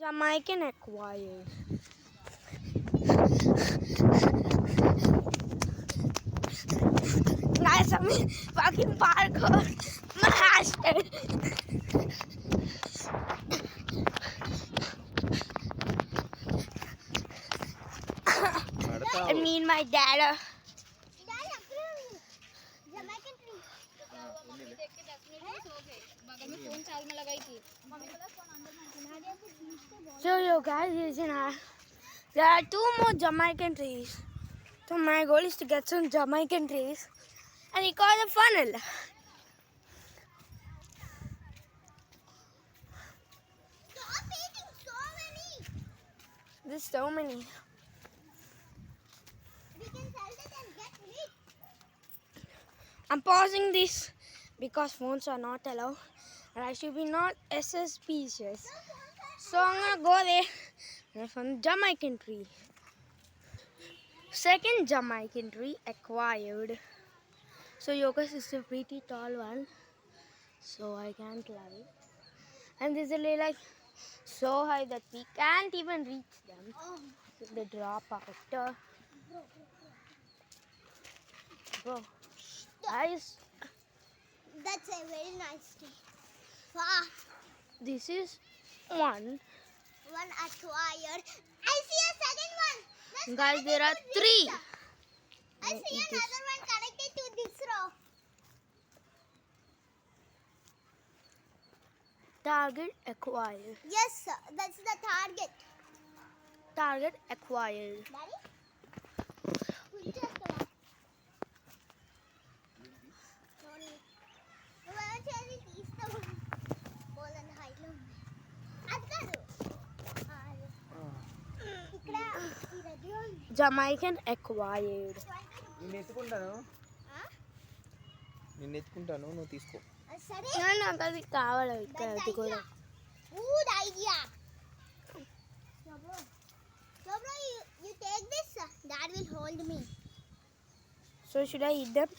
Jamaican acquired. Guys, I'm in fucking parkour. Master. And me and my dad. So yo guys, there are 2 more Jamaican trees. So my goal is to get some Jamaican trees and we call a funnel. Stop eating so many. There's so many. We can sell it and get meat. I'm pausing this because phones are not allowed and I should be not suspicious. So I'm gonna go there. There's one Jamaican tree. Second Jamaican tree acquired. So Yogas is a pretty tall one, so I can't climb. And this is really like so high that we can't even reach them. So they drop out. Bro, guys, That's a very nice tree. Wow. this is one. One acquired. I see a second one. Let's Guys, there are 3. I see another one connected to this row. Target acquired. Yes, sir. That's the target. Target acquired. Daddy? Put just the one. Sorry. నువ్వు చేసి తీస్తావు బోలని హైట్లో ఉంది అది కాదు ఇక్కడ ఈ ready ఉంది Jamaican acquired. నిన్ను ఎత్తుకుంటాను నువ్వు తీసుకో. సరే నాకు అది కావాలి ఇక్కడ అది కూడా. Good idea. Bro, you take this. Dad will hold me. So should I eat them?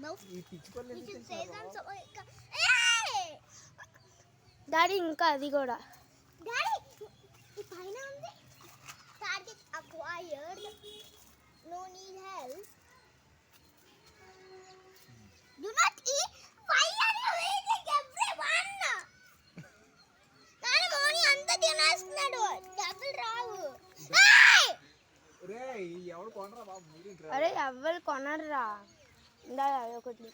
No. ఈ పిచ్చి పళ్ళు You ఎందుకు should say తింటున్నావు? them so. Hey! Daddy ఇంకా అది కూడా. Daddy, ఈ పైన ఉంది. Target acquired. No need help. Do not eat. Why are you eating everyone? నాన్న మోని అంతా తినేస్తున్నాడు. డబ్బులు రావు. Hey! రేయ్ ఎవడు కొనరా బాబు మీరేంట్రా? అరే ఎవ్వరు కొనరురా. ఇందా ఒకటి.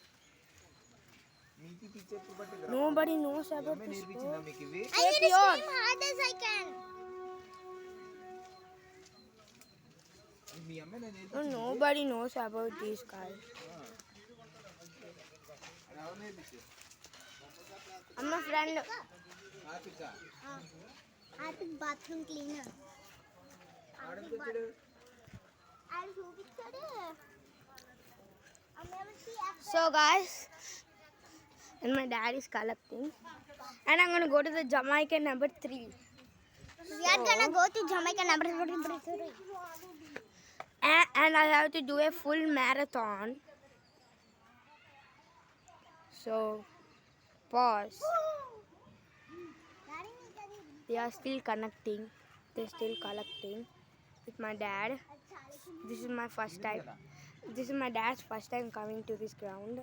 మీకు పిచ్చి ఎప్పుడు పట్టిందిరా? Nobody knows about అమ్మే this. నేర్పించిందా మీకు ఇవి? I need to swim hard as I can. మీ అమ్మే నేను No, నేర్పించింది. nobody knows about these guys. అది ఎవరు నేర్పించారు? I'm a friend. ఆపిచ్చా. Arctic bathroom cleaner. ఆడెందుకు వచ్చాడు? And చూపించాడు. I'll never see after. So guys, and my dad is collecting. And I'm gonna go to the Jamaican number 3. We are gonna go to Jamaica number 3. And I have to do a full marathon. So pause. They are still connecting. They're still collecting with my dad. This is my first time. This is my dad's first time coming to this ground.